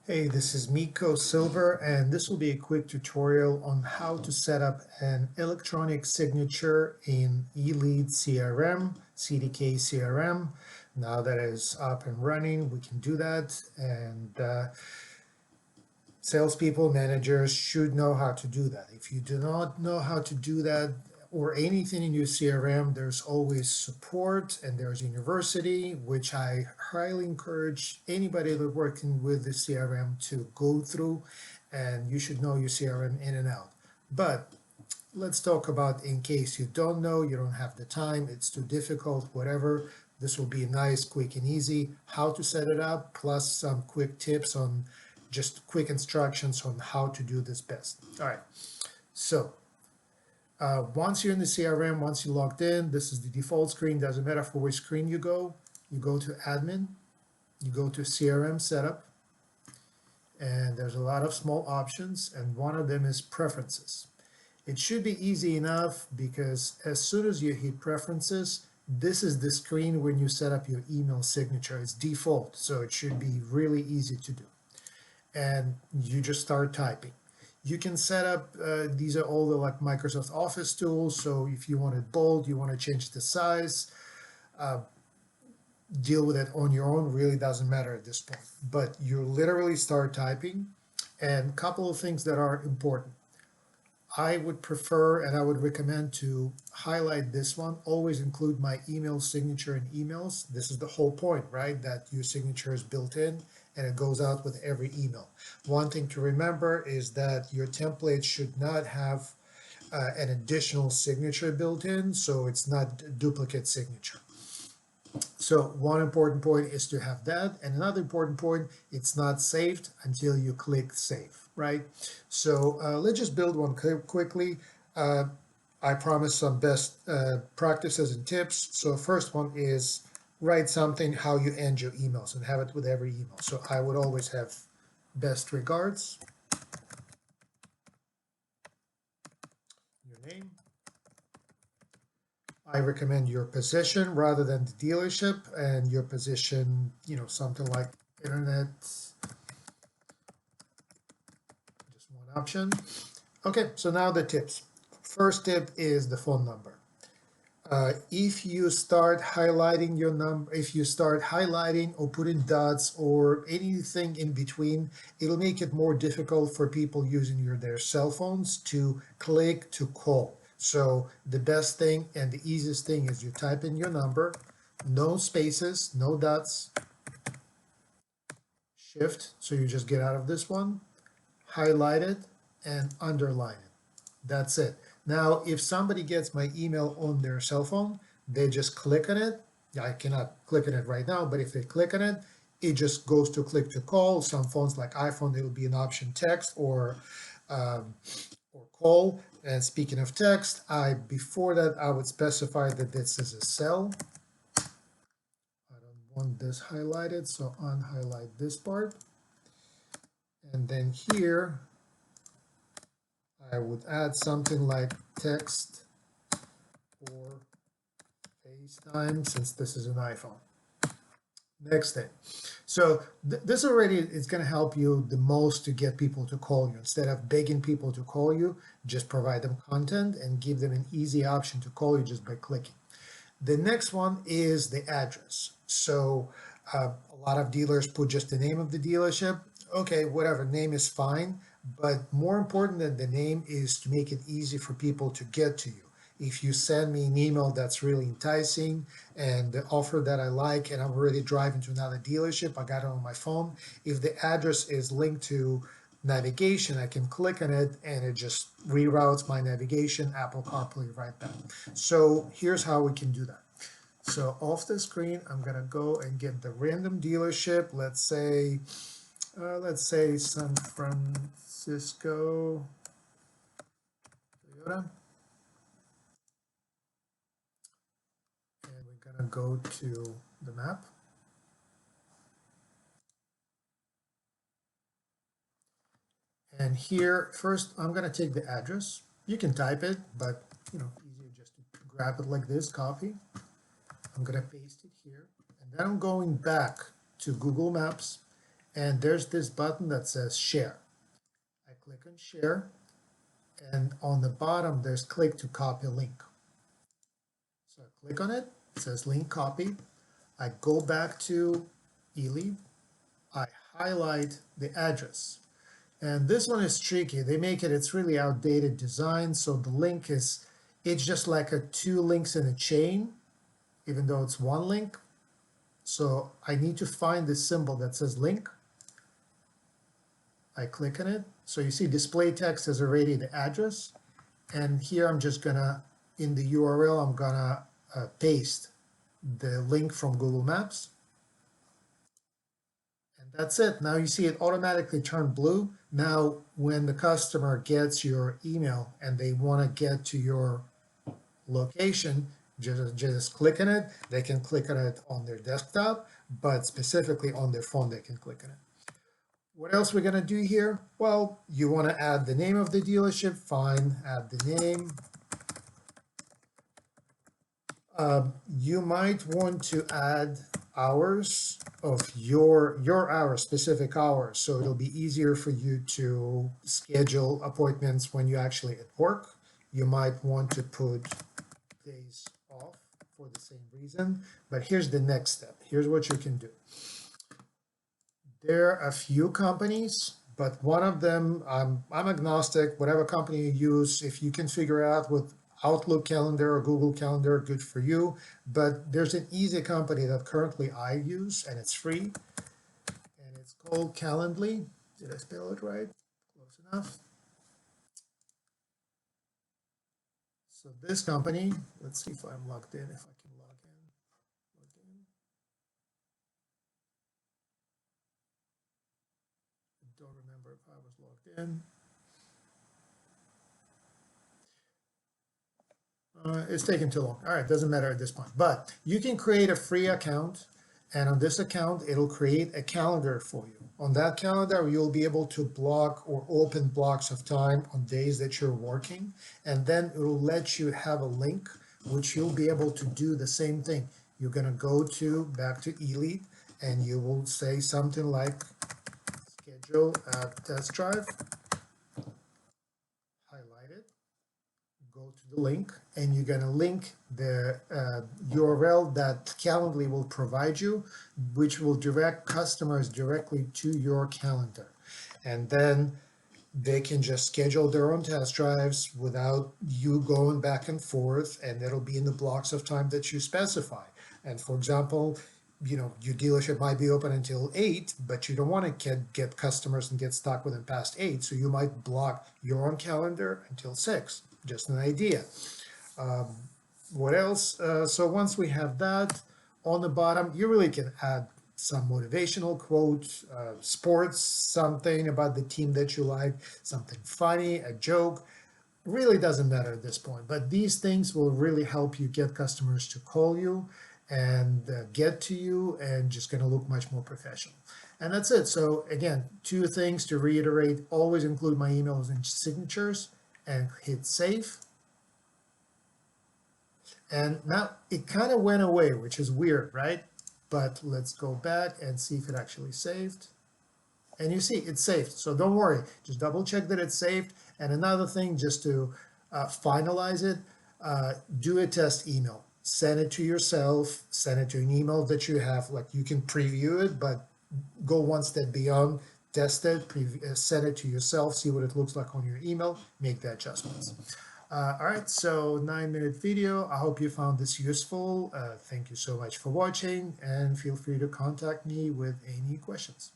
Hey, this is Miko Silver, and this will be a quick tutorial on how to set up an electronic signature in Elead CRM, CDK CRM. Now that is up and running, we can do that, and salespeople, managers should know how to do that. If you do not know how to do that or anything in your CRM, there's always support and there's university, which I highly encourage anybody that working with the CRM to go through, and you should know your CRM in and out. But let's talk about in case you don't know, you don't have the time, it's too difficult, whatever. This will be nice, quick and easy, how to set it up, plus some quick tips on just quick instructions on how to do this best. All right, so once you're in the CRM, once you logged in, this is the default screen. Doesn't matter for which screen you go to admin, you go to CRM setup, and there's a lot of small options, and one of them is preferences. It should be easy enough because as soon as you hit preferences, this is the screen when you set up your email signature. It's default, so it should be really easy to do. And you just start typing. You can set up, these are all the like Microsoft Office tools, so if you want it bold, you want to change the size, deal with it on your own, really doesn't matter at this point. But you literally start typing, and a couple of things that are important. I would prefer and I would recommend to highlight this one. Always include my email signature in emails. This is the whole point, right? That your signature is built in and it goes out with every email. One thing to remember is that your template should not have an additional signature built in, so it's not a duplicate signature. So one important point is to have that, and another important point, it's not saved until you click save, right? So let's just build one quickly. I promise some best practices and tips. So first one is write something how you end your emails and have it with every email. So I would always have best regards, your name. I recommend your position rather than the dealership, and your position, something like internet, just one option. Okay, so now the tips. First tip is the phone number. If you start highlighting your number, if you start highlighting or putting dots or anything in between, it'll make it more difficult for people using their cell phones to click to call. So the best thing and the easiest thing is you type in your number, no spaces, no dots, shift, so you just get out of this one, highlight it, and underline it. That's it. Now, if somebody gets my email on their cell phone, they just click on it. I cannot click on it right now, but if they click on it, it just goes to click to call. Some phones like iPhone, it'll be an option text or call. And speaking of text, before that, I would specify that this is a cell. I don't want this highlighted, so unhighlight this part. And then here, I would add something like text or FaceTime, since this is an iPhone. Next thing. So this already is going to help you the most to get people to call you. Instead of begging people to call you, just provide them content and give them an easy option to call you just by clicking. The next one is the address. So a lot of dealers put just the name of the dealership. Okay, whatever, name is fine. But more important than the name is to make it easy for people to get to you. If you send me an email that's really enticing and the offer that I like, and I'm already driving to another dealership, I got it on my phone. If the address is linked to navigation, I can click on it and it just reroutes my navigation, Apple CarPlay right back. So here's how we can do that. So off the screen, I'm gonna go and get the random dealership. Let's say San Francisco Toyota. And we're gonna go to the map. And here, first, I'm gonna take the address. You can type it, but easier just to grab it like this, copy. I'm gonna paste it here. And then I'm going back to Google Maps, and there's this button that says share. I click on share, and on the bottom there's click to copy link. So I click on it, it says link copy. I go back to Elead, I highlight the address. And this one is tricky. They make it, it's really outdated design. So the link is, it's just like a two links in a chain, even though it's one link. So I need to find this symbol that says link. I click on it. So you see display text is already the address. And here I'm just gonna, in the URL, I'm gonna paste the link from Google Maps. And that's it. Now you see it automatically turned blue. Now, when the customer gets your email and they want to get to your location, just click on it. They can click on it on their desktop, but specifically on their phone, they can click on it. What else we're going to do here? Well, you want to add the name of the dealership. Fine, add the name. You might want to add hours of your hours, specific hours, so it'll be easier for you to schedule appointments when you're actually at work. You might want to put days off for the same reason, but here's the next step. Here's what you can do. There are a few companies, but one of them, I'm agnostic, whatever company you use, if you can figure out with Outlook calendar or Google Calendar, good for you. But there's an easy company that currently I use, and it's free, and it's called Calendly. Did I spell it right? Close enough. So this company, let's see if I'm logged in, if I can log in. I don't remember if I was logged in. It's taking too long. All right, doesn't matter at this point. But you can create a free account, and on this account, it'll create a calendar for you. On that calendar, you'll be able to block or open blocks of time on days that you're working, and then it'll let you have a link, which you'll be able to do the same thing. You're going to go back to Elead, and you will say something like schedule a test drive, highlight it, go to the link, and you're going to link the URL that Calendly will provide you, which will direct customers directly to your calendar. And then they can just schedule their own test drives without you going back and forth, and it'll be in the blocks of time that you specify. And for example, your dealership might be open until 8, but you don't want to get customers and get stuck with them past 8, so you might block your own calendar until 6. Just an idea. What else? So once we have that, on the bottom, you really can add some motivational quotes, sports, something about the team that you like, something funny, a joke. Really doesn't matter at this point, but these things will really help you get customers to call you and get to you, and just going to look much more professional. And that's it. So again, 2 things to reiterate: always include my emails and signatures, and hit save. And now it kind of went away, which is weird, right? But let's go back and see if it actually saved. And you see it's saved. So don't worry, just double check that it's saved. And another thing, just to finalize it, do a test email. Send it to yourself, send it to an email that you have, like you can preview it, but go one step beyond, test it, send it to yourself, see what it looks like on your email, make the adjustments. All right, so 9-minute video. I hope you found this useful. Thank you so much for watching, and feel free to contact me with any questions.